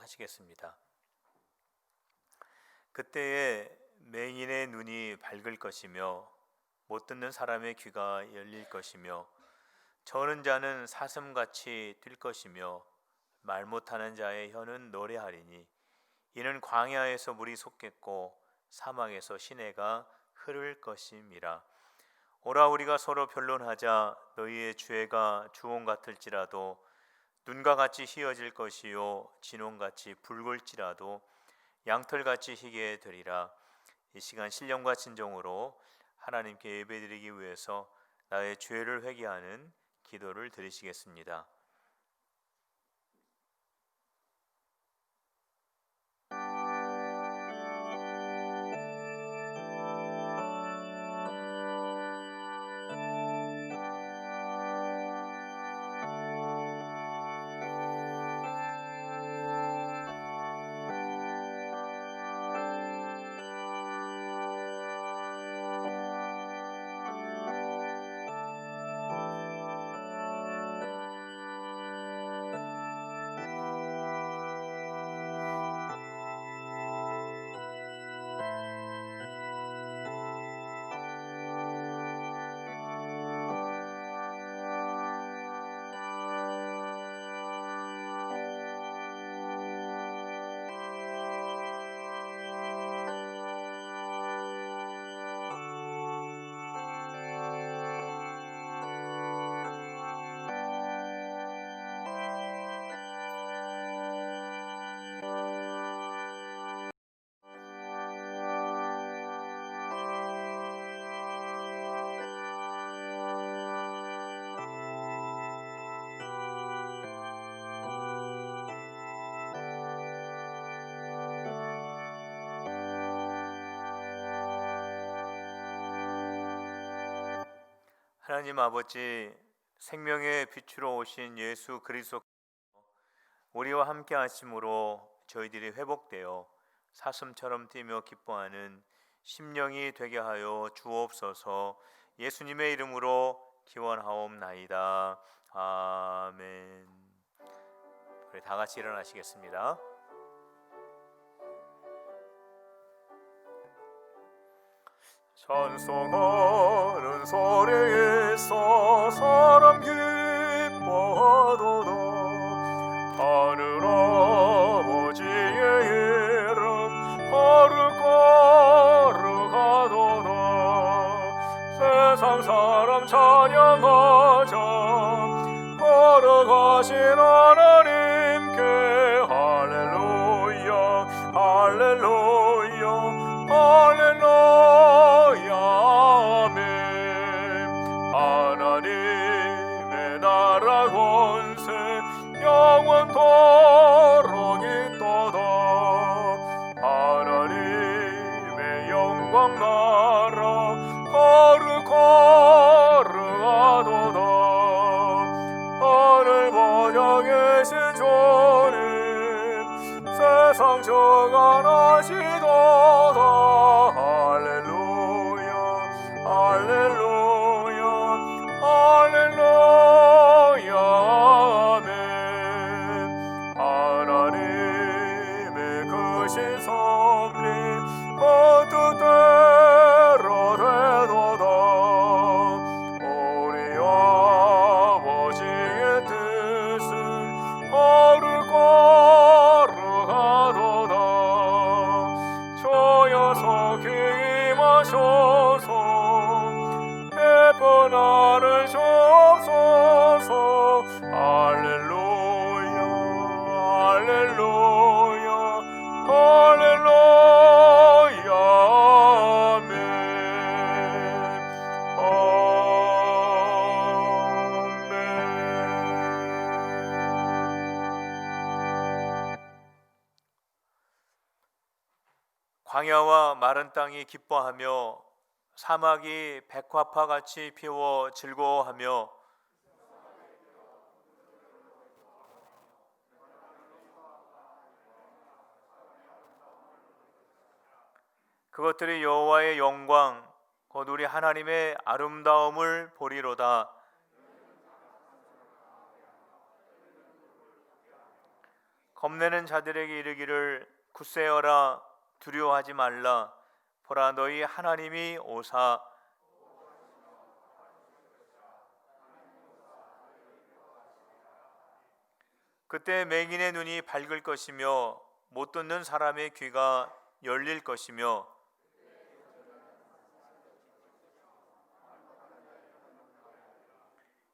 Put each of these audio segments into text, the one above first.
하시겠습니다. 그때에 맹인의 눈이 밝을 것이며 못 듣는 사람의 귀가 열릴 것이며 저는 자는 사슴같이 뛸 것이며 말 못하는 자의 혀는 노래하리니 이는 광야에서 물이 솟겠고 사막에서 시내가 흐를 것임이라. 오라 우리가 서로 변론하자. 너희의 죄가 주홍 같을지라도 눈과 같이 희어질 것이요 진홍같이 붉을지라도 양털같이 희게 되리라. 이 시간 신령과 진정으로 하나님께 예배드리기 위해서 나의 죄를 회개하는 기도를 드리시겠습니다. 하나님 아버지, 생명의 빛으로 오신 예수 그리스도 우리와 함께 하심으로 저희들이 회복되어 사슴처럼 뛰며 기뻐하는 심령이 되게 하여 주옵소서. 예수님의 이름으로 기원하옵나이다. 아멘. 우리 다 같이 일어나시겠습니다. 찬송하는 소리에 있어 사람 기뻐하도다. 하늘 아버지의 이름 거룩거룩하도다. 세상 사람 찬양하자. 거룩하신 하나님께 할렐루야 할렐루야 할렐루야 아멘. 하나님의 나라 권세 영원토록 있도다. 하나님의 영광 나라 거룩거룩하도다. 하늘 보좌 계신 주님 세상 정한하시도다. 할렐루야 할렐루야 할렐루야 아멘. 하나님의 크신 섭리 그 뜻대로 되도다. 우리 아버지의 뜻은 거룩거룩하도다. 주여 속히 임하소서. 해분하는 주옵소서. 할렐루야 할렐루야 할렐루야 아멘. 아멘. 광야와 마른 땅이 기뻐하며 사막이 백화파같이 피워 즐거워하며 그것들이 여호와의 영광 곧 우리 하나님의 아름다움을 보리로다. 겁내는 자들에게 이르기를 굳세어라 두려워하지 말라 보라 너희 하나님이 오사 그때 맹인의 눈이 밝을 것이며 못 듣는 사람의 귀가 열릴 것이며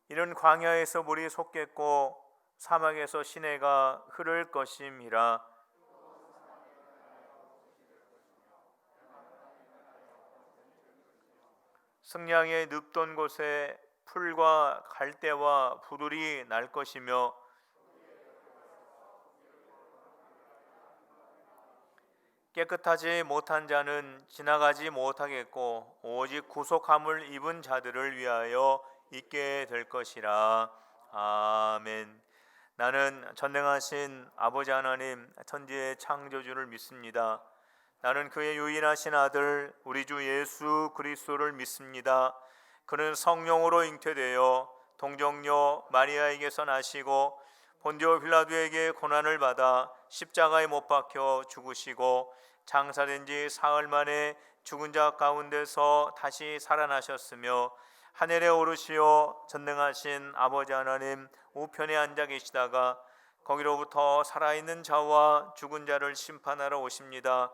이는 광야에서 물이 솟겠고 사막에서 시내가 흐를 것임이라. 승량의 늪돈 곳에 풀과 갈대와 부들이 날 것이며 깨끗하지 못한 자는 지나가지 못하겠고 오직 구속함을 입은 자들을 위하여 있게 될 것이라. 아멘. 나는 전능하신 아버지 하나님 천지의 창조주를 믿습니다. 나는 그의 유일하신 아들 우리 주 예수 그리스도를 믿습니다. 그는 성령으로 잉태되어 동정녀 마리아에게서 나시고 본디오 빌라도에게 고난을 받아 십자가에 못 박혀 죽으시고 장사된 지 사흘 만에 죽은 자 가운데서 다시 살아나셨으며 하늘에 오르시어 전능하신 아버지 하나님 우편에 앉아 계시다가 거기로부터 살아있는 자와 죽은 자를 심판하러 오십니다.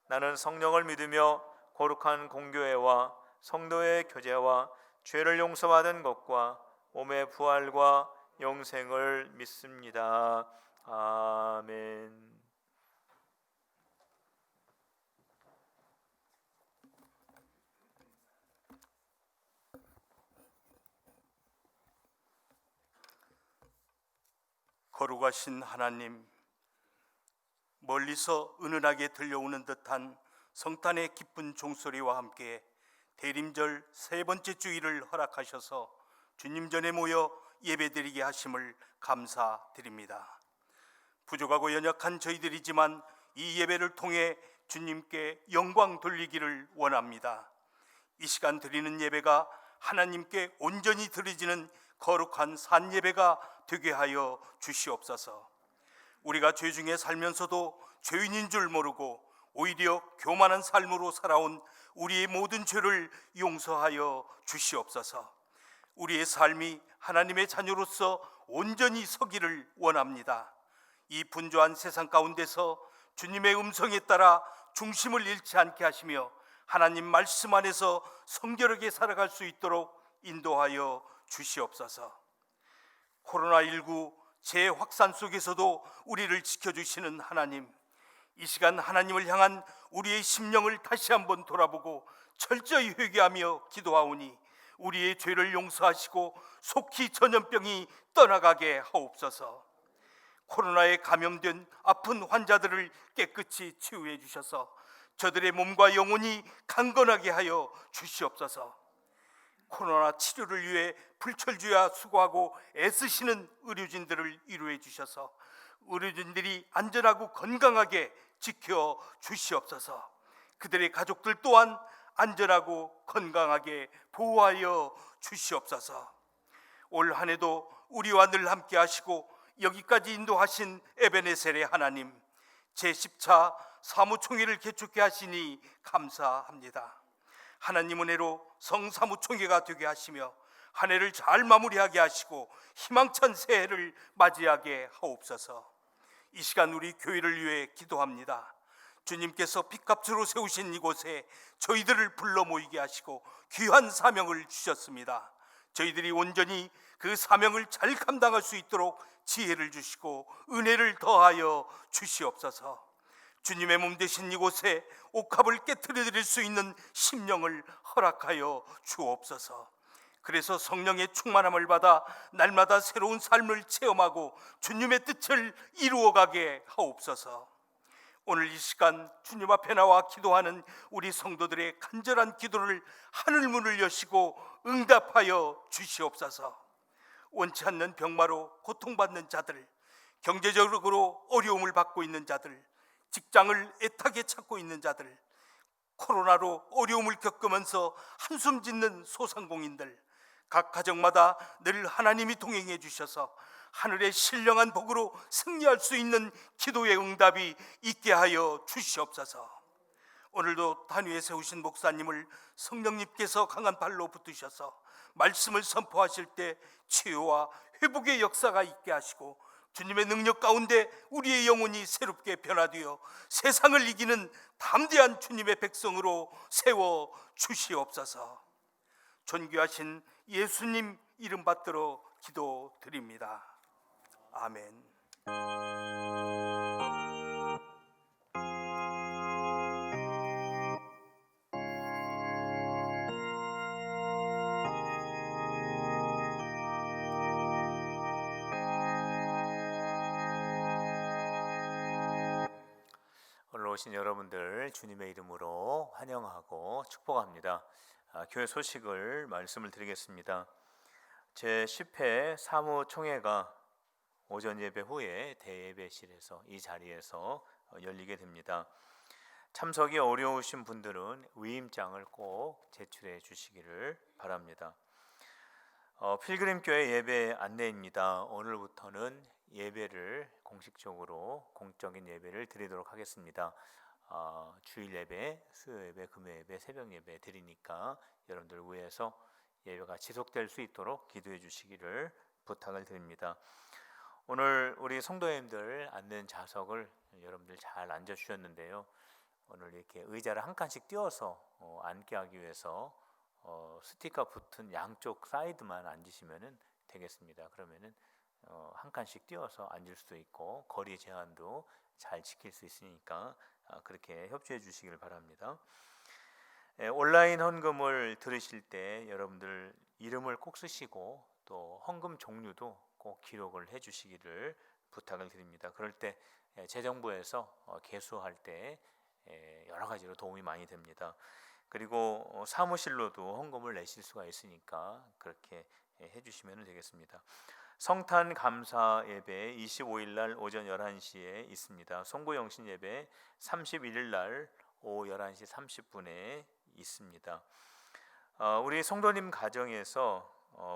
나는 성령을 믿으며 거룩한 공교회와 성도의 교제와 죄를 용서받은 것과 몸의 부활과 영생을 믿습니다. 아멘. 거룩하신 하나님, 멀리서 은은하게 들려오는 듯한 성탄의 기쁜 종소리와 함께 대림절 세 번째 주일을 허락하셔서 주님 전에 모여 예배드리게 하심을 감사드립니다. 부족하고 연약한 저희들이지만 이 예배를 통해 주님께 영광 돌리기를 원합니다. 이 시간 드리는 예배가 하나님께 온전히 드려지는 거룩한 산 예배가 되게 하여 주시옵소서. 우리가 죄 중에 살면서도 죄인인 줄 모르고 오히려 교만한 삶으로 살아온 우리의 모든 죄를 용서하여 주시옵소서. 우리의 삶이 하나님의 자녀로서 온전히 서기를 원합니다. 이 분주한 세상 가운데서 주님의 음성에 따라 중심을 잃지 않게 하시며 하나님 말씀 안에서 성결하게 살아갈 수 있도록 인도하여 주시옵소서. 코로나19 재확산 속에서도 우리를 지켜주시는 하나님, 이 시간 하나님을 향한 우리의 심령을 다시 한번 돌아보고 철저히 회개하며 기도하오니 우리의 죄를 용서하시고 속히 전염병이 떠나가게 하옵소서. 코로나에 감염된 아픈 환자들을 깨끗이 치유해 주셔서 저들의 몸과 영혼이 강건하게 하여 주시옵소서. 코로나 치료를 위해 불철주야 수고하고 애쓰시는 의료진들을 위로해 주셔서 의료진들이 안전하고 건강하게 지켜 주시옵소서. 그들의 가족들 또한 안전하고 건강하게 보호하여 주시옵소서. 올 한 해도 우리와 늘 함께 하시고 여기까지 인도하신 에베네셀의 하나님, 제10차 사무총회를 개최케 하시니 감사합니다. 하나님 은혜로 성사무총회가 되게 하시며 한 해를 잘 마무리하게 하시고 희망찬 새해를 맞이하게 하옵소서. 이 시간 우리 교회를 위해 기도합니다. 주님께서 핏값으로 세우신 이곳에 저희들을 불러 모이게 하시고 귀한 사명을 주셨습니다. 저희들이 온전히 그 사명을 잘 감당할 수 있도록 지혜를 주시고 은혜를 더하여 주시옵소서. 주님의 몸 되신 이곳에 옥합을 깨트려 드릴 수 있는 심령을 허락하여 주옵소서. 그래서 성령의 충만함을 받아 날마다 새로운 삶을 체험하고 주님의 뜻을 이루어가게 하옵소서. 오늘 이 시간 주님 앞에 나와 기도하는 우리 성도들의 간절한 기도를 하늘문을 여시고 응답하여 주시옵소서. 원치 않는 병마로 고통받는 자들, 경제적으로 어려움을 받고 있는 자들, 직장을 애타게 찾고 있는 자들, 코로나로 어려움을 겪으면서 한숨 짓는 소상공인들, 각 가정마다 늘 하나님이 동행해 주셔서 하늘의 신령한 복으로 승리할 수 있는 기도의 응답이 있게 하여 주시옵소서. 오늘도 단위에 세우신 목사님을 성령님께서 강한 발로 붙드셔서 말씀을 선포하실 때 치유와 회복의 역사가 있게 하시고 주님의 능력 가운데 우리의 영혼이 새롭게 변화되어 세상을 이기는 담대한 주님의 백성으로 세워 주시옵소서. 존귀하신 예수님 이름 받들어 기도드립니다. 아멘. 오늘 오신 여러분들 주님의 이름으로 환영하고 축복합니다. 교회 소식을 말씀을 드리겠습니다. 제10회 사무총회가 오전 예배 후에 대예배실에서 이 자리에서 열리게 됩니다. 참석이 어려우신 분들은 위임장을 꼭 제출해 주시기를 바랍니다. 필그림교회 예배 안내입니다. 오늘부터는 예배를 공식적으로 공적인 예배를 드리도록 하겠습니다. 주일 예배, 수요 예배, 금요 예배, 새벽 예배 드리니까 여러분들 위해서 예배가 지속될 수 있도록 기도해 주시기를 부탁을 드립니다. 오늘 우리 성도님들 앉는 좌석을 여러분들 잘 앉아 주셨는데요. 오늘 이렇게 의자를 한 칸씩 띄워서 앉게 하기 위해서 스티커 붙은 양쪽 사이드만 앉으시면 되겠습니다. 그러면은 한 칸씩 띄워서 앉을 수도 있고 거리 제한도 잘 지킬 수 있으니까 그렇게 협조해 주시길 바랍니다. 온라인 헌금을 들으실 때 여러분들 이름을 꼭 쓰시고 또 헌금 종류도 꼭 기록을 해 주시기를 부탁을 드립니다. 그럴 때 재정부에서 개수할 때 여러 가지로 도움이 많이 됩니다. 그리고 사무실로도 헌금을 내실 수가 있으니까 그렇게 해주시면 되겠습니다. 성탄 감사 예배 25일 날 오전 11시에 있습니다. 송구영신 예배 31일 날 오후 11시 30분에 있습니다. 우리 성도님 가정에서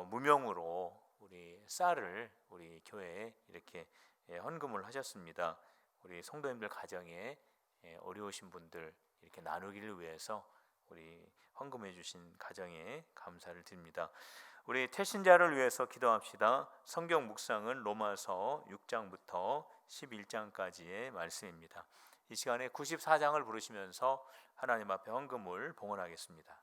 무명으로 우리 쌀을 우리 교회에 이렇게 헌금을 하셨습니다. 우리 성도님들 가정에 어려우신 분들 이렇게 나누기를 위해서 우리 헌금해 주신 가정에 감사를 드립니다. 우리 태신자를 위해서 기도합시다. 성경 묵상은 로마서 6장부터 11장까지의 말씀입니다. 이 시간에 94장을 부르시면서 하나님 앞에 헌금을 봉헌하겠습니다.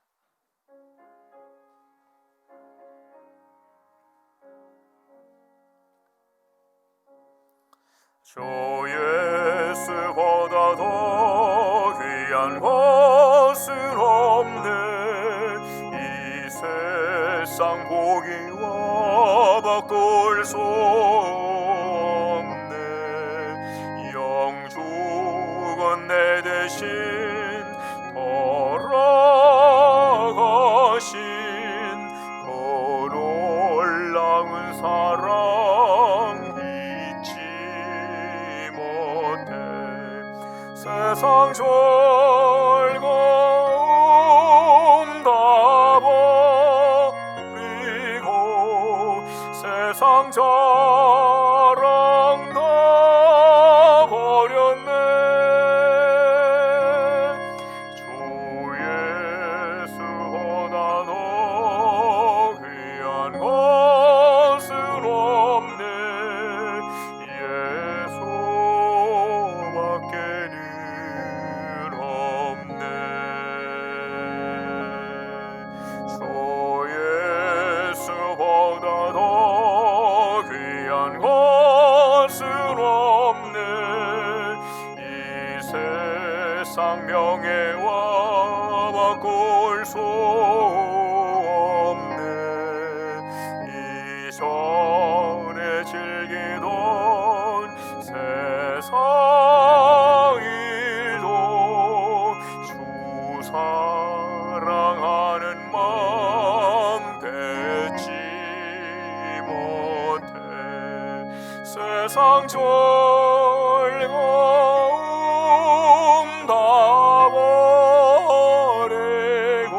주 예수보다 더 귀한 것은 없네. 이 세상 보기와 바꿀 수 없네. 영죽은 내 대신 돌아가신 그 놀라운 사랑 세상 즐거움 다 버리고 세상 자랑 다 버렸네. 주 예수보다 더 귀한 것은 없네. 세상 명예와 바꿀 수 없네. 이전에 즐기던 세상 일도 주 사랑하는 마음 되지 못해. 세상 즐거움 다 버리고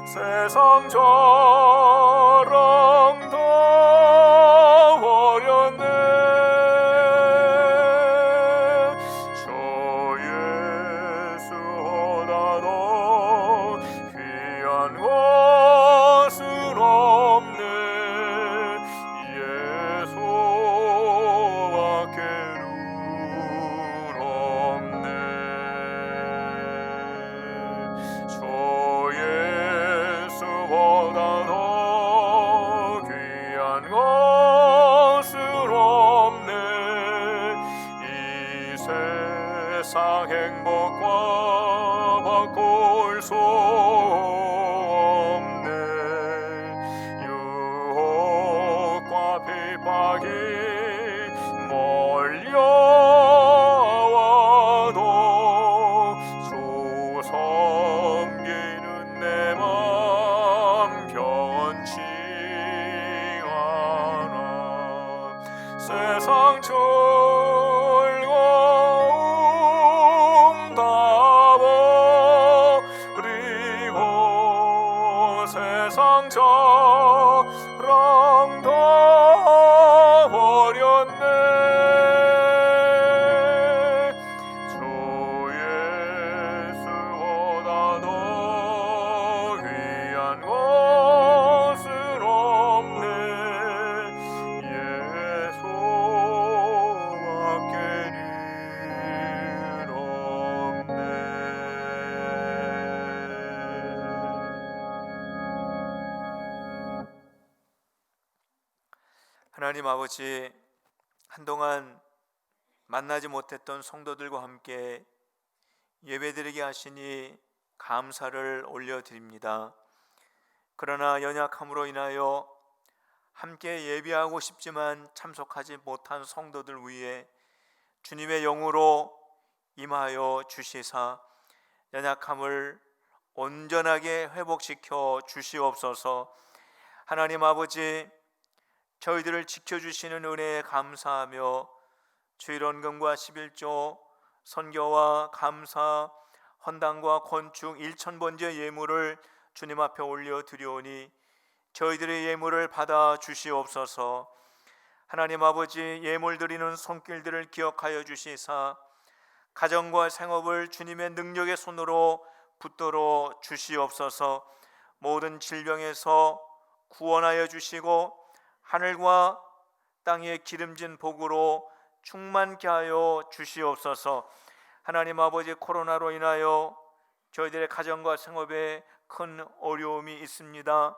세상 자랑 다 버렸네. 세상 행복과 바꿀 수 없네. 유혹과 핍박이 몰려와도 주 섬기는 내 맘 변치 않아. 세상 즐거움 다 버리고 세상 자랑 다 버렸네. 주 예수보다 더 귀한 것은 없네. 예수밖에는 없네. 하나님 아버지, 한동안 만나지 못했던 성도들과 함께 예배드리게 하시니 감사를 올려드립니다. 그러나 연약함으로 인하여 함께 예배하고 싶지만 참석하지 못한 성도들 위해 주님의 영으로 임하여 주시사 연약함을 온전하게 회복시켜 주시옵소서. 하나님 아버지, 저희들을 지켜주시는 은혜에 감사하며 주일원금과 11조 선교와 감사 헌당과 건축 1,000번째 예물을 주님 앞에 올려드리오니 저희들의 예물을 받아 주시옵소서. 하나님 아버지, 예물 드리는 손길들을 기억하여 주시사 가정과 생업을 주님의 능력의 손으로 붙들어 주시옵소서. 모든 질병에서 구원하여 주시고 하늘과 땅의 기름진 복으로 충만케 하여 주시옵소서. 하나님 아버지, 코로나로 인하여 저희들의 가정과 생업에 큰 어려움이 있습니다.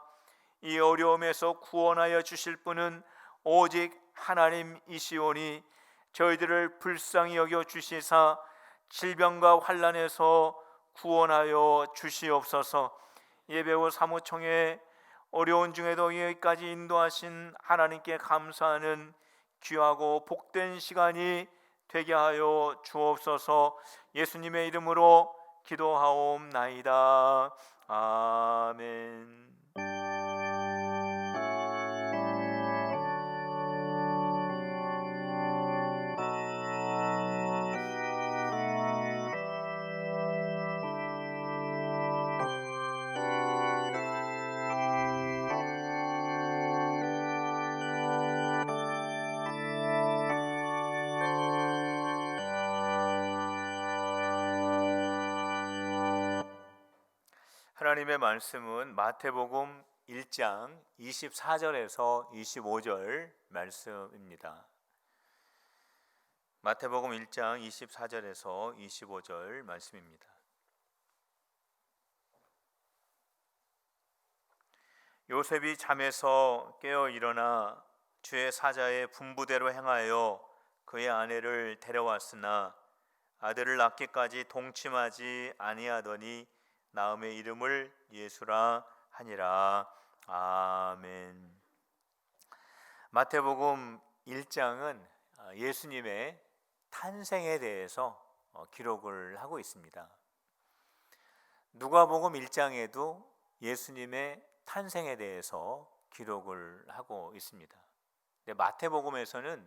이 어려움에서 구원하여 주실 분은 오직 하나님이시오니 저희들을 불쌍히 여겨 주시사 질병과 환난에서 구원하여 주시옵소서. 예배후 사무총회 어려운 중에도 여기까지 인도하신 하나님께 감사하는 귀하고 복된 시간이 되게 하여 주옵소서. 예수님의 이름으로 기도하옵나이다. 아멘. 하나님의 말씀은 마태복음 1장 24절에서 25절 말씀입니다. 마태복음 1장 24절에서 25절 말씀입니다. 요셉이 잠에서 깨어 일어나 주의 사자의 분부대로 행하여 그의 아내를 데려왔으나 아들을 낳기까지 동침하지 아니하더니 나음의 이름을 예수라 하니라. 아멘. 마태복음 1장은 예수님의 탄생에 대해서 기록을 하고 있습니다. 누가복음 1장에도 예수님의 탄생에 대해서 기록을 하고 있습니다. 근데 마태복음에서는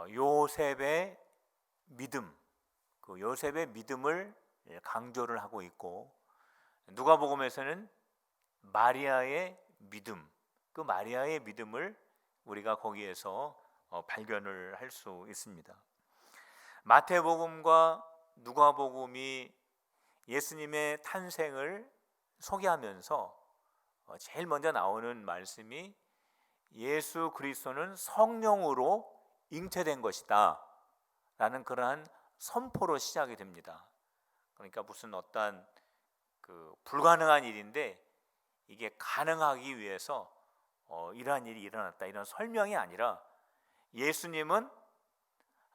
요셉의 믿음, 그 요셉의 믿음을 강조를 하고 있고, 누가복음에서는 마리아의 믿음, 그 마리아의 믿음을 우리가 거기에서 발견을 할 수 있습니다. 마태복음과 누가복음이 예수님의 탄생을 소개하면서 제일 먼저 나오는 말씀이 예수 그리스도는 성령으로 잉태된 것이다 라는 그러한 선포로 시작이 됩니다. 그러니까 무슨 어떤 불가능한 일인데 이게 가능하기 위해서 이러한 일이 일어났다, 이런 설명이 아니라 예수님은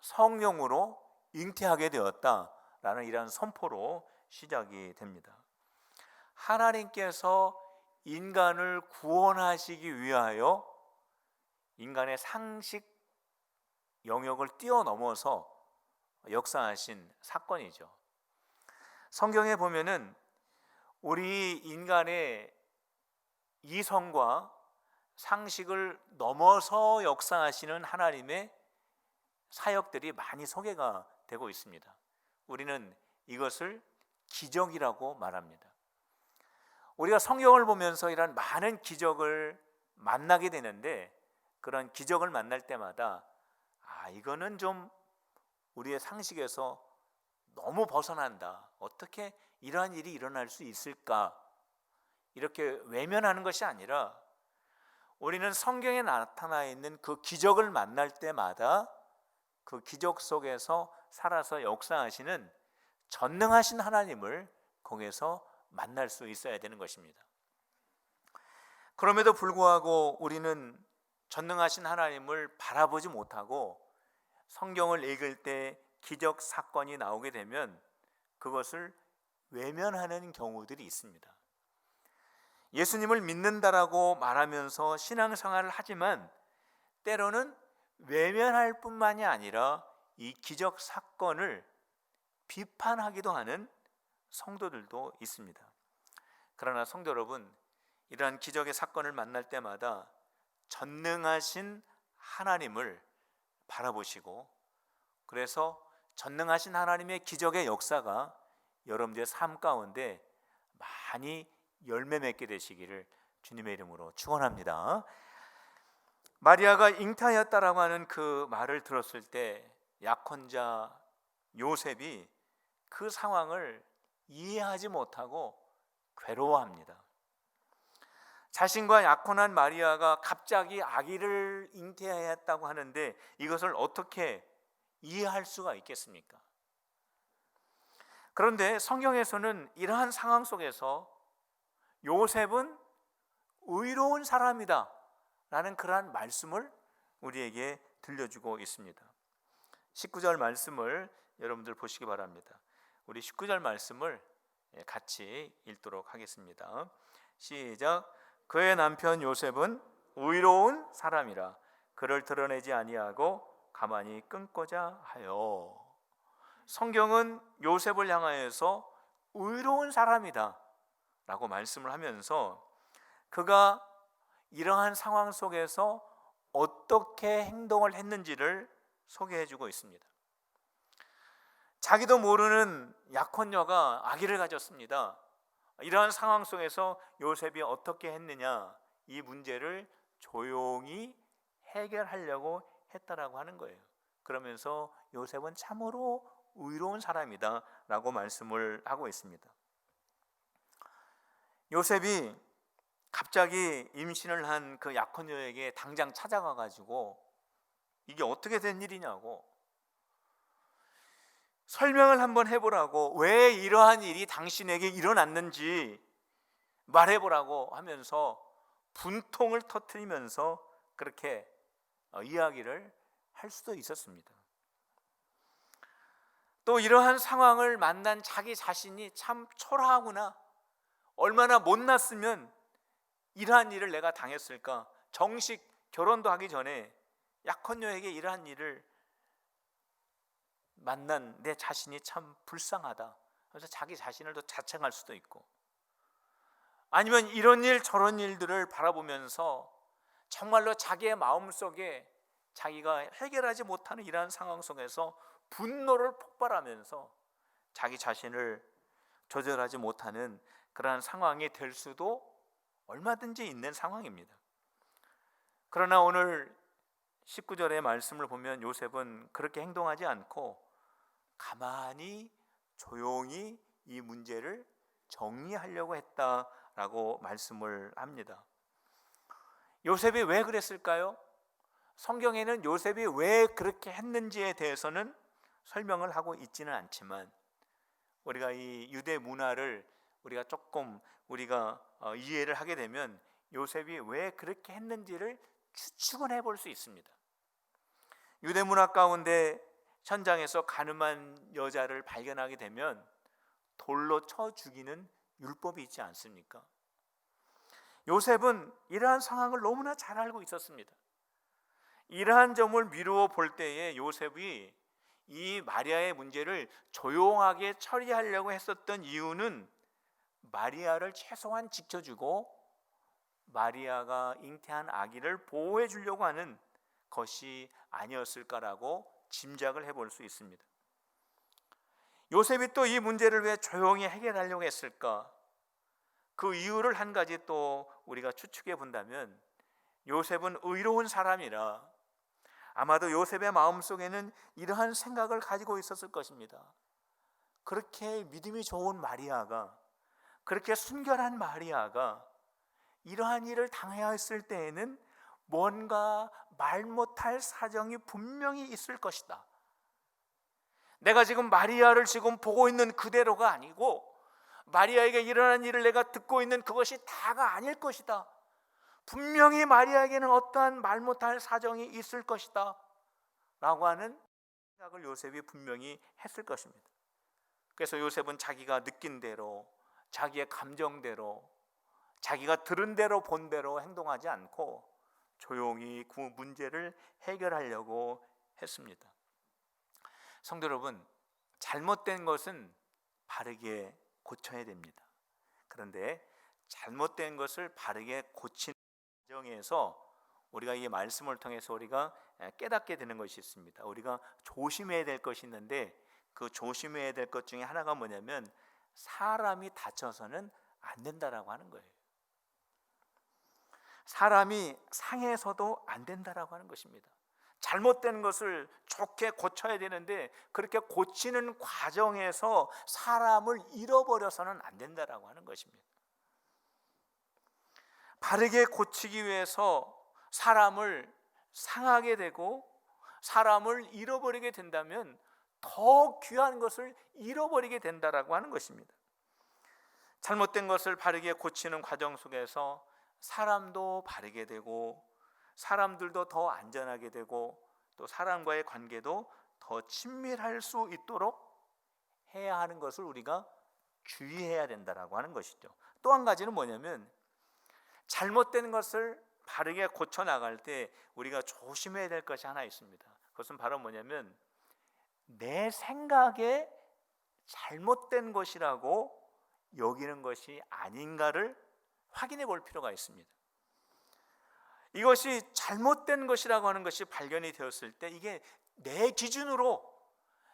성령으로 잉태하게 되었다라는 이러한 선포로 시작이 됩니다. 하나님께서 인간을 구원하시기 위하여 인간의 상식 영역을 뛰어넘어서 역사하신 사건이죠. 성경에 보면은 우리 인간의 이성과 상식을 넘어서 역사하시는 하나님의 사역들이 많이 소개가 되고 있습니다. 우리는 이것을 기적이라고 말합니다. 우리가 성경을 보면서 이런 많은 기적을 만나게 되는데, 그런 기적을 만날 때마다 이거는 좀 우리의 상식에서 너무 벗어난다. 어떻게 이러한 일이 일어날 수 있을까? 이렇게 외면하는 것이 아니라 우리는 성경에 나타나 있는 그 기적을 만날 때마다 그 기적 속에서 살아서 역사하시는 전능하신 하나님을 거기에서 만날 수 있어야 되는 것입니다. 그럼에도 불구하고 우리는 전능하신 하나님을 바라보지 못하고 성경을 읽을 때 기적 사건이 나오게 되면 그것을 외면하는 경우들이 있습니다. 예수님을 믿는다라고 말하면서 신앙생활을 하지만 때로는 외면할 뿐만이 아니라 이 기적 사건을 비판하기도 하는 성도들도 있습니다. 그러나 성도 여러분, 이러한 기적의 사건을 만날 때마다 전능하신 하나님을 바라보시고, 그래서 전능하신 하나님의 기적의 역사가 여러분들의 삶 가운데 많이 열매 맺게 되시기를 주님의 이름으로 축원합니다. 마리아가 잉태하였다라고 하는 그 말을 들었을 때 약혼자 요셉이 그 상황을 이해하지 못하고 괴로워합니다. 자신과 약혼한 마리아가 갑자기 아기를 잉태하였다고 하는데 이것을 어떻게 이해할 수가 있겠습니까? 그런데 성경에서는 이러한 상황 속에서 요셉은 의로운 사람이다 라는 그러한 말씀을 우리에게 들려주고 있습니다. 19절 말씀을 여러분들 보시기 바랍니다. 우리 19절 말씀을 같이 읽도록 하겠습니다. 시작. 그의 남편 요셉은 의로운 사람이라 그를 드러내지 아니하고 가만히 끊고자 하여. 성경은 요셉을 향하여서 의로운 사람이다 라고 말씀을 하면서 그가 이러한 상황 속에서 어떻게 행동을 했는지를 소개해 주고 있습니다. 자기도 모르는 약혼녀가 아기를 가졌습니다. 이러한 상황 속에서 요셉이 어떻게 했느냐, 이 문제를 조용히 해결하려고 했다라고 하는 거예요. 그러면서 요셉은 참으로 의로운 사람이다 라고 말씀을 하고 있습니다. 요셉이 갑자기 임신을 한 그 약혼녀에게 당장 찾아가 가지고 이게 어떻게 된 일이냐고 설명을 한번 해보라고, 왜 이러한 일이 당신에게 일어났는지 말해보라고 하면서 분통을 터뜨리면서 그렇게 이야기를 할 수도 있었습니다. 또 이러한 상황을 만난 자기 자신이 참 초라하구나, 얼마나 못났으면 이러한 일을 내가 당했을까, 정식 결혼도 하기 전에 약혼녀에게 이러한 일을 만난 내 자신이 참 불쌍하다. 그래서 자기 자신을 더 자책할 수도 있고, 아니면 이런 일 저런 일들을 바라보면서 정말로 자기의 마음속에 자기가 해결하지 못하는 이러한 상황 속에서 분노를 폭발하면서 자기 자신을 조절하지 못하는 그러한 상황이 될 수도 얼마든지 있는 상황입니다. 그러나 오늘 19절의 말씀을 보면 요셉은 그렇게 행동하지 않고 가만히 조용히 이 문제를 정리하려고 했다라고 말씀을 합니다. 요셉이 왜 그랬을까요? 성경에는 요셉이 왜 그렇게 했는지에 대해서는 설명을 하고 있지는 않지만, 우리가 이 유대 문화를 우리가 조금 이해를 하게 되면 요셉이 왜 그렇게 했는지를 추측은 해볼 수 있습니다. 유대 문화 가운데 현장에서 가늠한 여자를 발견하게 되면 돌로 쳐 죽이는 율법이 있지 않습니까? 요셉은 이러한 상황을 너무나 잘 알고 있었습니다. 이러한 점을 미루어 볼 때에 요셉이 이 마리아의 문제를 조용하게 처리하려고 했었던 이유는 마리아를 최소한 지켜주고 마리아가 잉태한 아기를 보호해 주려고 하는 것이 아니었을까라고 짐작을 해볼 수 있습니다. 요셉이 또 이 문제를 왜 조용히 해결하려고 했을까? 그 이유를 한 가지 또 우리가 추측해 본다면 요셉은 의로운 사람이라 아마도 요셉의 마음속에는 이러한 생각을 가지고 있었을 것입니다. 그렇게 믿음이 좋은 마리아가, 그렇게 순결한 마리아가 이러한 일을 당해야 했을 때에는 뭔가 말 못할 사정이 분명히 있을 것이다. 내가 지금 마리아를 지금 보고 있는 그대로가 아니고 마리아에게 일어난 일을 내가 듣고 있는 그것이 다가 아닐 것이다. 분명히 마리아에게는 어떠한 말 못할 사정이 있을 것이다 라고 하는 생각을 요셉이 분명히 했을 것입니다. 그래서 요셉은 자기가 느낀 대로, 자기의 감정대로, 자기가 들은 대로 본 대로 행동하지 않고 조용히 그 문제를 해결하려고 했습니다. 성도 여러분, 잘못된 것은 바르게 고쳐야 됩니다. 그런데 잘못된 것을 바르게 고치는 과정에서 우리가 이 말씀을 통해서 우리가 깨닫게 되는 것이 있습니다. 우리가 조심해야 될 것이 있는데 그 조심해야 될 것 중에 하나가 뭐냐면 사람이 다쳐서는 안 된다라고 하는 거예요. 사람이 상해서도 안 된다라고 하는 것입니다. 잘못된 것을 좋게 고쳐야 되는데 그렇게 고치는 과정에서 사람을 잃어버려서는 안 된다라고 하는 것입니다. 바르게 고치기 위해서 사람을 상하게 되고 사람을 잃어버리게 된다면 더 귀한 것을 잃어버리게 된다라고 하는 것입니다. 잘못된 것을 바르게 고치는 과정 속에서 사람도 바르게 되고 사람들도 더 안전하게 되고 또 사람과의 관계도 더 친밀할 수 있도록 해야 하는 것을 우리가 주의해야 된다라고 하는 것이죠. 또 한 가지는 뭐냐면 잘못된 것을 바르게 고쳐 나갈 때 우리가 조심해야 될 것이 하나 있습니다. 그것은 바로 뭐냐면 내 생각에 잘못된 것이라고 여기는 것이 아닌가를 확인해 볼 필요가 있습니다. 이것이 잘못된 것이라고 하는 것이 발견이 되었을 때 이게 내 기준으로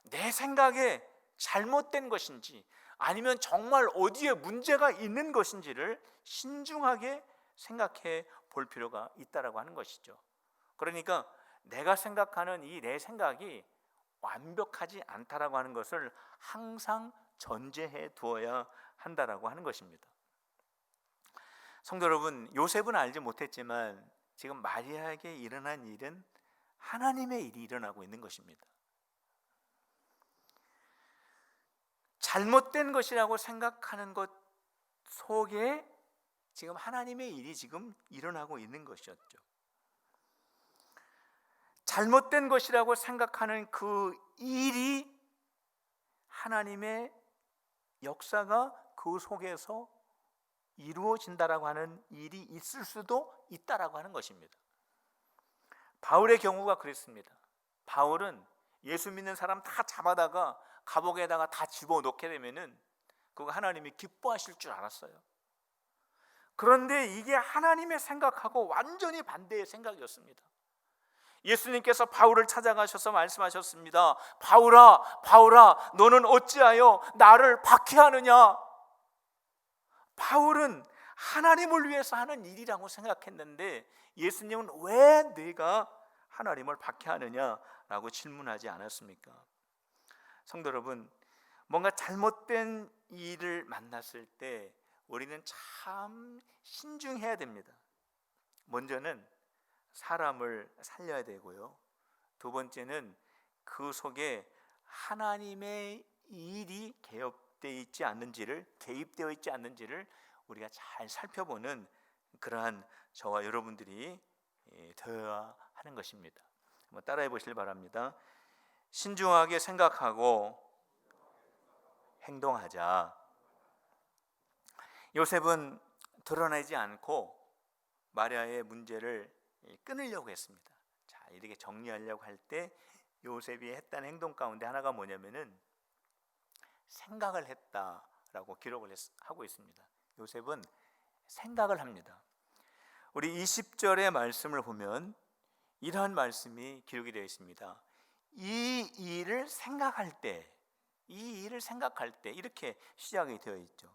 내 생각에 잘못된 것인지 아니면 정말 어디에 문제가 있는 것인지를 신중하게 생각해 볼 필요가 있다라고 하는 것이죠. 그러니까 내가 생각하는 이 내 생각이 완벽하지 않다라고 하는 것을 항상 전제해 두어야 한다라고 하는 것입니다. 성도 여러분, 요셉은 알지 못했지만 지금 마리아에게 일어난 일은 하나님의 일이 일어나고 있는 것입니다. 잘못된 것이라고 생각하는 것 속에 지금 하나님의 일이 지금 일어나고 있는 것이었죠. 잘못된 것이라고 생각하는 그 일이 하나님의 역사가 그 속에서 이루어진다라고 하는 일이 있을 수도 있다라고 하는 것입니다. 바울의 경우가 그랬습니다. 바울은 예수 믿는 사람 다 잡아다가 감옥에다가 다 집어넣게 되면은 그거 하나님이 기뻐하실 줄 알았어요. 그런데 이게 하나님의 생각하고 완전히 반대의 생각이었습니다. 예수님께서 바울을 찾아가셔서 말씀하셨습니다. 바울아, 바울아, 너는 어찌하여 나를 박해하느냐? 바울은 하나님을 위해서 하는 일이라고 생각했는데 예수님은 왜 내가 하나님을 박해하느냐라고 질문하지 않았습니까? 성도 여러분, 뭔가 잘못된 일을 만났을 때 우리는 참 신중해야 됩니다. 먼저는 사람을 살려야 되고요. 두 번째는 그 속에 하나님의 일이 개입되어 있지 않는지를 우리가 잘 살펴보는 그러한 저와 여러분들이 되어야 하는 것입니다. 한번 따라해 보시길 바랍니다. 신중하게 생각하고 행동하자. 요셉은 드러내지 않고 마리아의 문제를 끊으려고 했습니다. 자, 이렇게 정리하려고 할 때 요셉이 했던 행동 가운데 하나가 뭐냐면은 생각을 했다라고 기록을 하고 있습니다. 요셉은 생각을 합니다. 우리 20절의 말씀을 보면 이러한 말씀이 기록이 되어 있습니다. 이 일을 생각할 때, 이렇게 시작이 되어 있죠.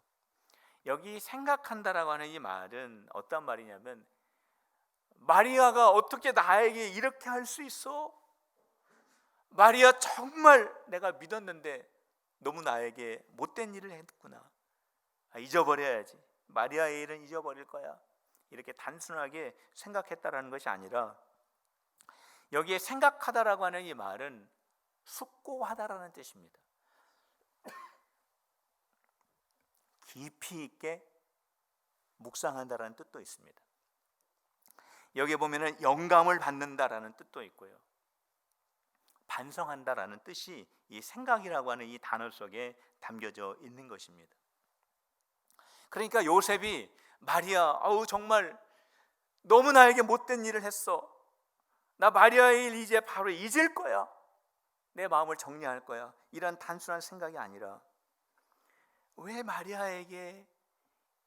여기 생각한다라고 하는 이 말은 어떤 말이냐면, 마리아가 어떻게 나에게 이렇게 할 수 있어? 마리아 정말 내가 믿었는데 너무 나에게 못된 일을 했구나. 잊어버려야지. 마리아의 일은 잊어버릴 거야. 이렇게 단순하게 생각했다라는 것이 아니라, 여기에 생각하다라고 하는 이 말은 숙고하다라는 뜻입니다. 깊이 있게 묵상한다라는 뜻도 있습니다. 여기에 보면은 영감을 받는다라는 뜻도 있고요, 반성한다라는 뜻이 이 생각이라고 하는 이 단어 속에 담겨져 있는 것입니다. 그러니까 요셉이 마리아, 정말 너무 나에게 못된 일을 했어. 나 마리아의 일 이제 바로 잊을 거야. 내 마음을 정리할 거야. 이런 단순한 생각이 아니라, 왜 마리아에게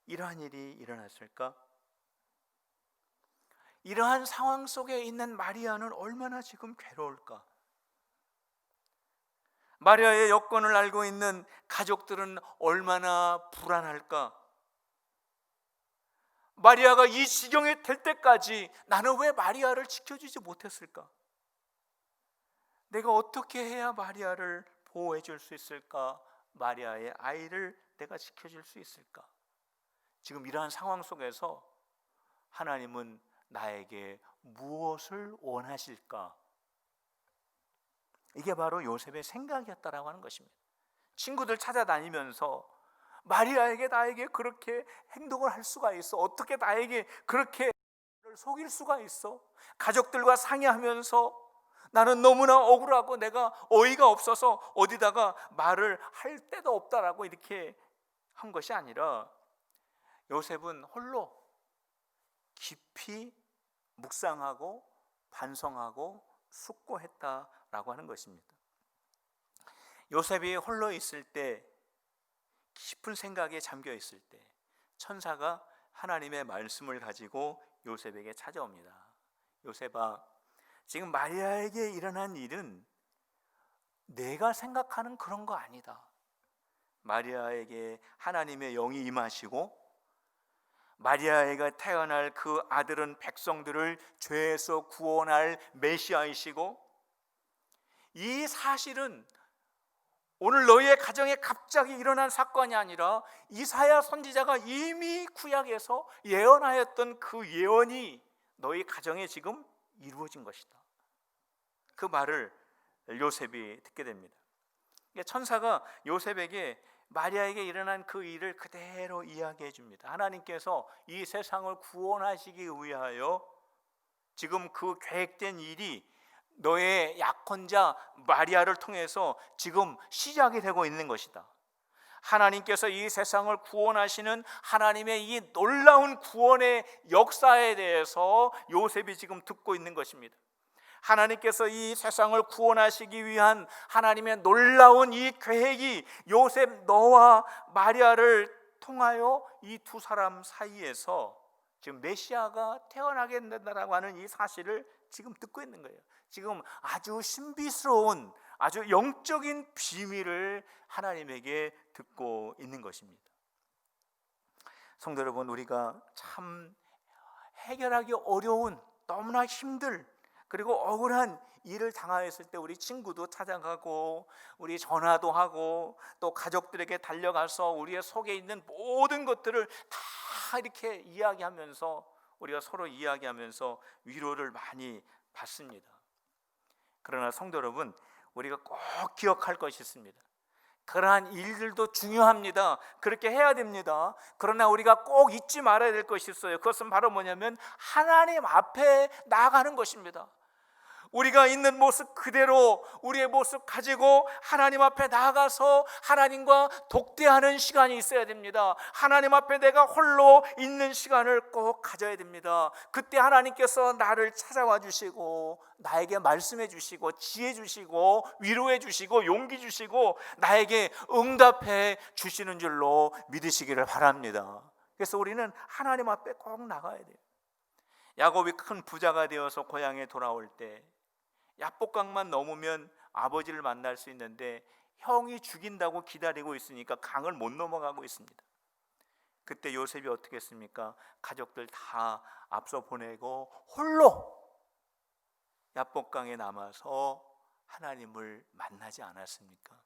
이러한 일이 일어났을까? 이러한 상황 속에 있는 마리아는 얼마나 지금 괴로울까? 마리아의 여건을 알고 있는 가족들은 얼마나 불안할까? 마리아가 이 지경에 될 때까지 나는 왜 마리아를 지켜주지 못했을까? 내가 어떻게 해야 마리아를 보호해 줄 수 있을까? 마리아의 아이를 내가 지켜줄 수 있을까? 지금 이러한 상황 속에서 하나님은 나에게 무엇을 원하실까? 이게 바로 요셉의 생각이었다라고 하는 것입니다. 친구들 찾아다니면서 마리아에게 나에게 그렇게 행동을 할 수가 있어? 어떻게 나에게 그렇게 속일 수가 있어? 가족들과 상의하면서 나는 너무나 억울하고 내가 어이가 없어서 어디다가 말을 할 데도 없다라고 이렇게 한 것이 아니라, 요셉은 홀로 깊이 묵상하고 반성하고 숙고했다라고 하는 것입니다. 요셉이 홀로 있을 때, 깊은 생각에 잠겨 있을 때, 천사가 하나님의 말씀을 가지고 요셉에게 찾아옵니다. 요셉아, 지금 마리아에게 일어난 일은 내가 생각하는 그런 거 아니다. 마리아에게 하나님의 영이 임하시고, 마리아에게 태어날 그 아들은 백성들을 죄에서 구원할 메시아이시고, 이 사실은 오늘 너희의 가정에 갑자기 일어난 사건이 아니라 이사야 선지자가 이미 구약에서 예언하였던 그 예언이 너희 가정에 지금 이루어진 것이다. 그 말을 요셉이 듣게 됩니다. 천사가 요셉에게 마리아에게 일어난 그 일을 그대로 이야기해 줍니다. 하나님께서 이 세상을 구원하시기 위하여 지금 그 계획된 일이 너의 약혼자 마리아를 통해서 지금 시작이 되고 있는 것이다. 하나님께서 이 세상을 구원하시는 하나님의 이 놀라운 구원의 역사에 대해서 요셉이 지금 듣고 있는 것입니다. 하나님께서 이 세상을 구원하시기 위한 하나님의 놀라운 이 계획이 요셉 너와 마리아를 통하여 이 두 사람 사이에서 지금 메시아가 태어나게 된다라고 하는 이 사실을 지금 듣고 있는 거예요. 지금 아주 신비스러운, 아주 영적인 비밀을 하나님에게 듣고 있는 것입니다. 성도 여러분, 우리가 참 해결하기 어려운, 너무나 힘들, 그리고 억울한 일을 당하였을 때 우리 친구도 찾아가고, 우리 전화도 하고, 또 가족들에게 달려가서 우리의 속에 있는 모든 것들을 다 이렇게 이야기하면서, 우리가 서로 이야기하면서 위로를 많이 받습니다. 그러나 성도 여러분, 우리가 꼭 기억할 것이 있습니다. 그러한 일들도 중요합니다. 그렇게 해야 됩니다. 그러나 우리가 꼭 잊지 말아야 될 것이 있어요. 그것은 바로 뭐냐면 하나님 앞에 나아가는 것입니다. 우리가 있는 모습 그대로 우리의 모습 가지고 하나님 앞에 나아가서 하나님과 독대하는 시간이 있어야 됩니다. 하나님 앞에 내가 홀로 있는 시간을 꼭 가져야 됩니다. 그때 하나님께서 나를 찾아와 주시고 나에게 말씀해 주시고 지혜 주시고 위로해 주시고 용기 주시고 나에게 응답해 주시는 줄로 믿으시기를 바랍니다. 그래서 우리는 하나님 앞에 꼭 나가야 돼요. 야곱이 큰 부자가 되어서 고향에 돌아올 때 야복강만 넘으면 아버지를 만날 수 있는데 형이 죽인다고 기다리고 있으니까 강을 못 넘어가고 있습니다. 그때 요셉이 어떻게 했습니까? 가족들 다 앞서 보내고 홀로 야복강에 남아서 하나님을 만나지 않았습니까?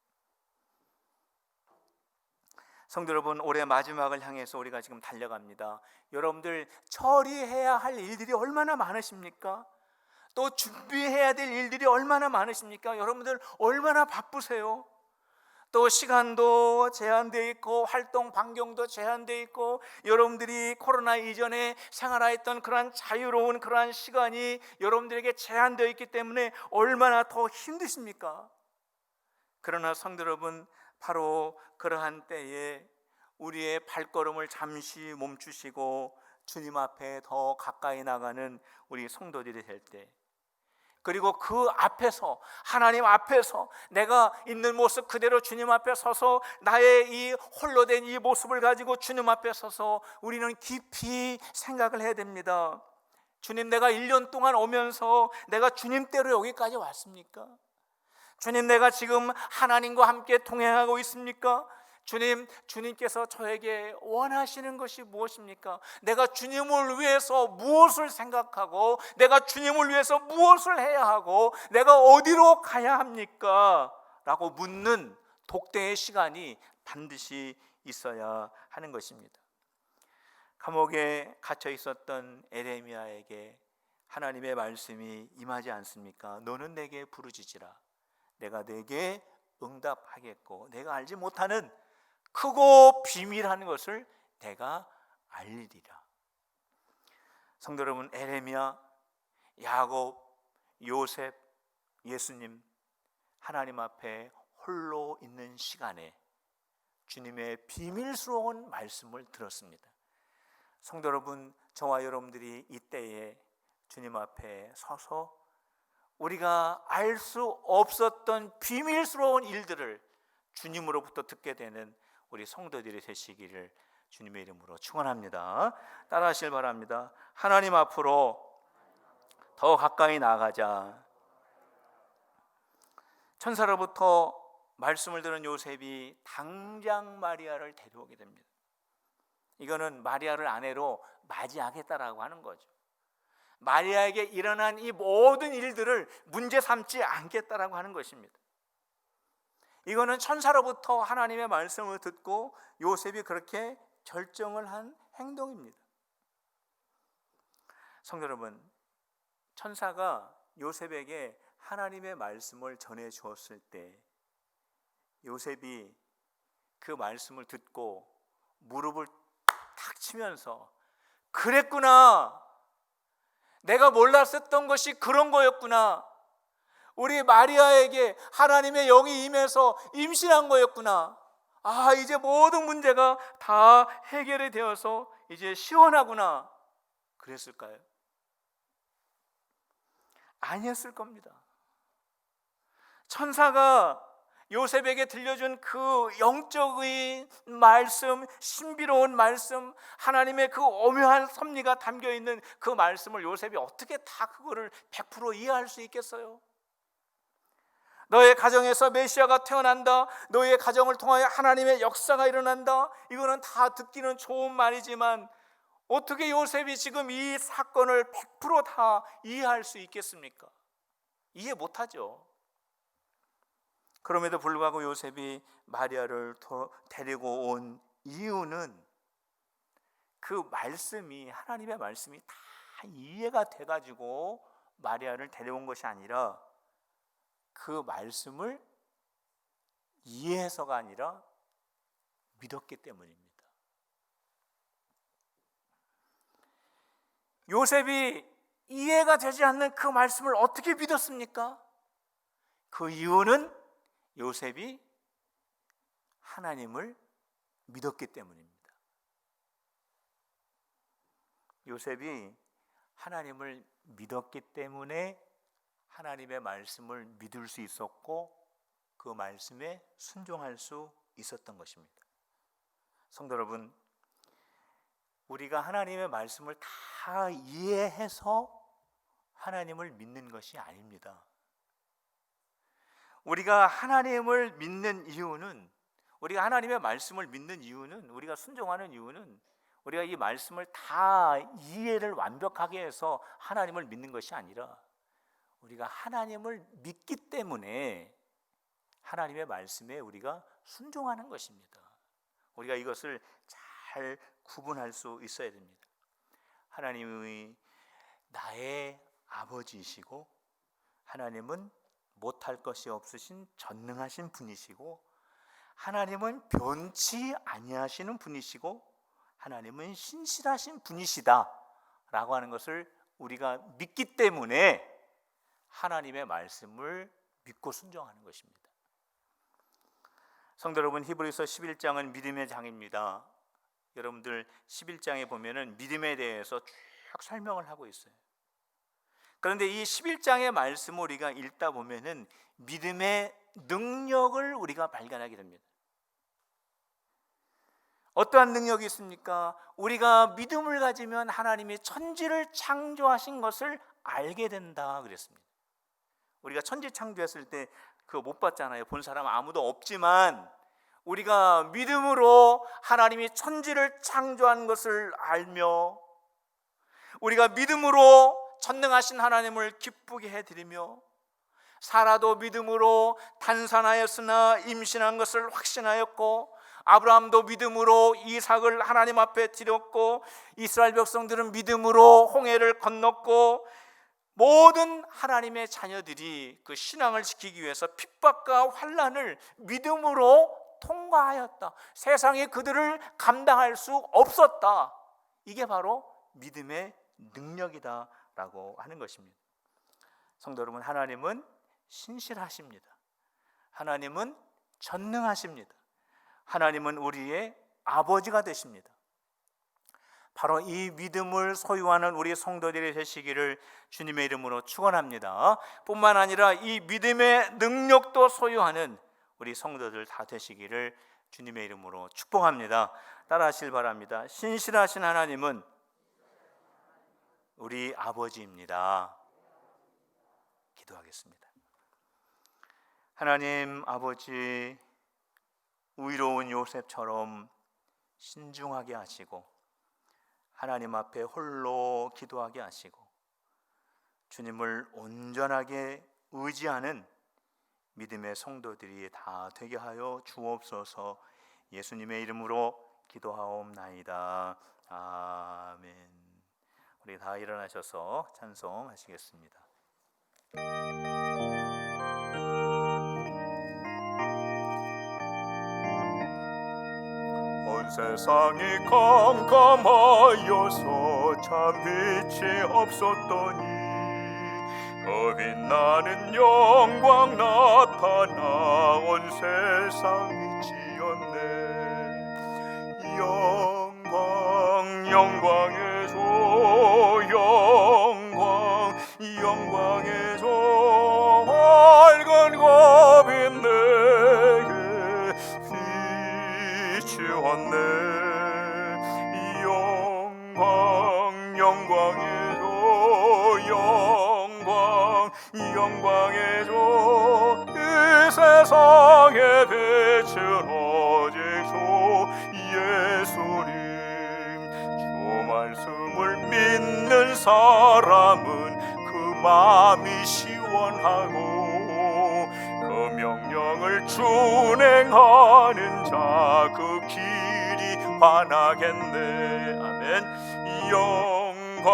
성도 여러분, 올해 마지막을 향해서 우리가 지금 달려갑니다. 여러분들 처리해야 할 일들이 얼마나 많으십니까? 또 준비해야 될 일들이 얼마나 많으십니까? 여러분들 얼마나 바쁘세요? 또 시간도 제한되어 있고 활동 반경도 제한되어 있고 여러분들이 코로나 이전에 생활했던 그러한 자유로운 그러한 시간이 여러분들에게 제한되어 있기 때문에 얼마나 더 힘드십니까? 그러나 성도 여러분, 바로 그러한 때에 우리의 발걸음을 잠시 멈추시고 주님 앞에 더 가까이 나가는 우리 성도들이 될 때, 그리고 그 앞에서 하나님 앞에서 내가 있는 모습 그대로 주님 앞에 서서 나의 이 홀로 된 이 모습을 가지고 주님 앞에 서서 우리는 깊이 생각을 해야 됩니다. 주님, 내가 1년 동안 오면서 내가 주님대로 여기까지 왔습니까? 주님, 내가 지금 하나님과 함께 동행하고 있습니까? 주님께서 저에게 원하시는 것이 무엇입니까? 내가 주님을 위해서 무엇을 생각하고 내가 주님을 위해서 무엇을 해야 하고 내가 어디로 가야 합니까? 라고 묻는 독대의 시간이 반드시 있어야 하는 것입니다. 감옥에 갇혀 있었던 에레미야에게 하나님의 말씀이 임하지 않습니까? 너는 내게 부르짖으라. 내가 내게 응답하겠고 내가 알지 못하는 크고 비밀한 것을 내가 알리리라. 성도 여러분, 에레미야, 야곱, 요셉, 예수님, 하나님 앞에 홀로 있는 시간에 주님의 비밀스러운 말씀을 들었습니다. 성도 여러분, 저와 여러분들이 이때에 주님 앞에 서서 우리가 알 수 없었던 비밀스러운 일들을 주님으로부터 듣게 되는 우리 성도들이 되시기를 주님의 이름으로 축원합니다. 따라하시길 바랍니다. 하나님 앞으로 더 가까이 나가자. 천사로부터 말씀을 들은 요셉이 당장 마리아를 데려오게 됩니다. 이거는 마리아를 아내로 맞이하겠다라고 하는 거죠. 마리아에게 일어난 이 모든 일들을 문제 삼지 않겠다라고 하는 것입니다. 이거는 천사로부터 하나님의 말씀을 듣고 요셉이 그렇게 결정을 한 행동입니다. 성도 여러분, 천사가 요셉에게 하나님의 말씀을 전해 주었을 때 요셉이 그 말씀을 듣고 무릎을 탁 치면서 그랬구나, 내가 몰랐었던 것이 그런 거였구나, 우리 마리아에게 하나님의 영이 임해서 임신한 거였구나, 아, 이제 모든 문제가 다 해결이 되어서 이제 시원하구나, 그랬을까요? 아니었을 겁니다. 천사가 요셉에게 들려준 그 영적인 말씀, 신비로운 말씀, 하나님의 그 오묘한 섭리가 담겨있는 그 말씀을 요셉이 어떻게 다 그거를 100% 이해할 수 있겠어요? 너의 가정에서 메시아가 태어난다, 너의 가정을 통하여 하나님의 역사가 일어난다, 이거는 다 듣기는 좋은 말이지만 어떻게 요셉이 지금 이 사건을 100% 다 이해할 수 있겠습니까? 이해 못하죠. 그럼에도 불구하고 요셉이 마리아를 데리고 온 이유는 그 말씀이, 하나님의 말씀이 다 이해가 돼가지고 마리아를 데려온 것이 아니라 그 말씀을 이해해서가 아니라 믿었기 때문입니다. 요셉이 이해가 되지 않는 그 말씀을 어떻게 믿었습니까? 그 이유는 요셉이 하나님을 믿었기 때문입니다. 요셉이 하나님을 믿었기 때문에 하나님의 말씀을 믿을 수 있었고 그 말씀에 순종할 수 있었던 것입니다. 성도 여러분, 우리가 하나님의 말씀을 다 이해해서 하나님을 믿는 것이 아닙니다. 우리가 하나님을 믿는 이유는, 우리가 하나님의 말씀을 믿는 이유는, 우리가 순종하는 이유는 우리가 이 말씀을 다 이해를 완벽하게 해서 하나님을 믿는 것이 아니라 우리가 하나님을 믿기 때문에 하나님의 말씀에 우리가 순종하는 것입니다. 우리가 이것을 잘 구분할 수 있어야 됩니다. 하나님이 나의 아버지이시고 하나님은 못할 것이 없으신 전능하신 분이시고 하나님은 변치 아니하시는 분이시고 하나님은 신실하신 분이시다 라고 하는 것을 우리가 믿기 때문에 하나님의 말씀을 믿고 순종하는 것입니다. 성도 여러분, 히브리서 11장은 믿음의 장입니다. 여러분들 11장에 보면은 믿음에 대해서 쭉 설명을 하고 있어요. 그런데 이 11장의 말씀을 우리가 읽다 보면은 믿음의 능력을 우리가 발견하게 됩니다. 어떠한 능력이 있습니까? 우리가 믿음을 가지면 하나님이 천지를 창조하신 것을 알게 된다 그랬습니다. 우리가 천지 창조했을 때 그거 못 봤잖아요. 본 사람 아무도 없지만 우리가 믿음으로 하나님이 천지를 창조한 것을 알며 우리가 믿음으로 전능하신 하나님을 기쁘게 해드리며 사라도 믿음으로 단산하였으나 임신한 것을 확신하였고 아브라함도 믿음으로 이삭을 하나님 앞에 드렸고 이스라엘 백성들은 믿음으로 홍해를 건넜고 모든 하나님의 자녀들이 그 신앙을 지키기 위해서 핍박과 환난을 믿음으로 통과하였다. 세상이 그들을 감당할 수 없었다. 이게 바로 믿음의 능력이다 라고 하는 것입니다. 성도 여러분, 하나님은 신실하십니다. 하나님은 전능하십니다. 하나님은 우리의 아버지가 되십니다. 바로 이 믿음을 소유하는 우리 성도들이 되시기를 주님의 이름으로 축원합니다. 뿐만 아니라 이 믿음의 능력도 소유하는 우리 성도들 다 되시기를 주님의 이름으로 축복합니다. 따라하시길 바랍니다. 신실하신 하나님은 우리 아버지입니다. 기도하겠습니다. 하나님 아버지, 의로운 요셉처럼 신중하게 하시고 하나님 앞에 홀로 기도하게 하시고 주님을 온전하게 의지하는 믿음의 성도들이 다 되게 하여 주옵소서. 예수님의 이름으로 기도하옵나이다. 아멘. 우리 다 일어나셔서 찬송하시겠습니다. 온 세상이 깜깜하여서 참 빛이 없었더니 그 빛나는 영광 나타나 온 세상이 지었네. 영광 영광의 조 영광 영광의 조 밝은 고빛 내게 비추었네. 영광 영광의 조 영광 영광의 조 이 세상의 빛은 오직 주 예수님. 주 말씀을 믿는 사람은 그 마음이 시원하고 그 명령을 준행하는 자 그 길이 환하겠네. 아멘. 영광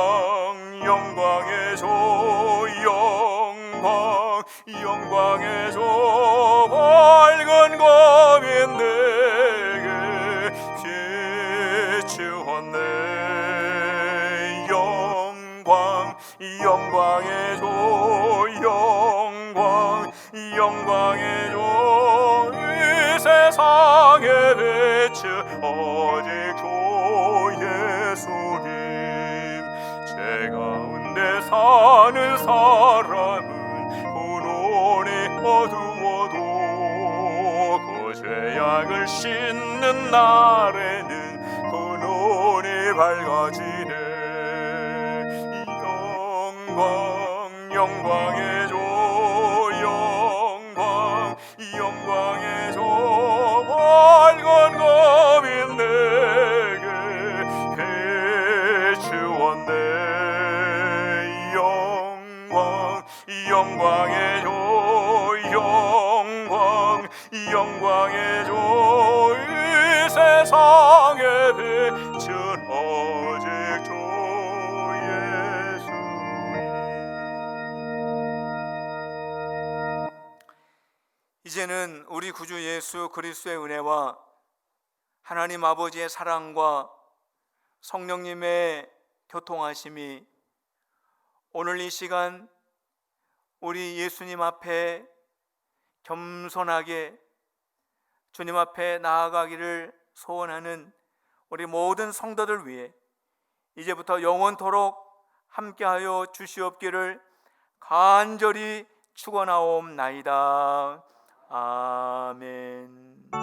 영광의 조 영광 영광의 조 밝은 고빛 내게 비추었네. 영광 빛은 오직 주 예수님. 제 가운데 사는 사람은 혼돈이 어두워도 그 죄악을 씻는 날에는 그 눈이 밝아지네. 영광의 주 영광의 주 밝은 검인 내게 비추었네. 영광의 주 영광의 주 이 세상의 빛은 오직 주 예수님. 이제는 우리 구주 예수 그리스도의 은혜와 하나님 아버지의 사랑과 성령님의 교통하심이 오늘 이 시간 우리 예수님 앞에 겸손하게 주님 앞에 나아가기를 소원하는 우리 모든 성도들 위해 이제부터 영원토록 함께하여 주시옵기를 간절히 축원하옵나이다. 아멘.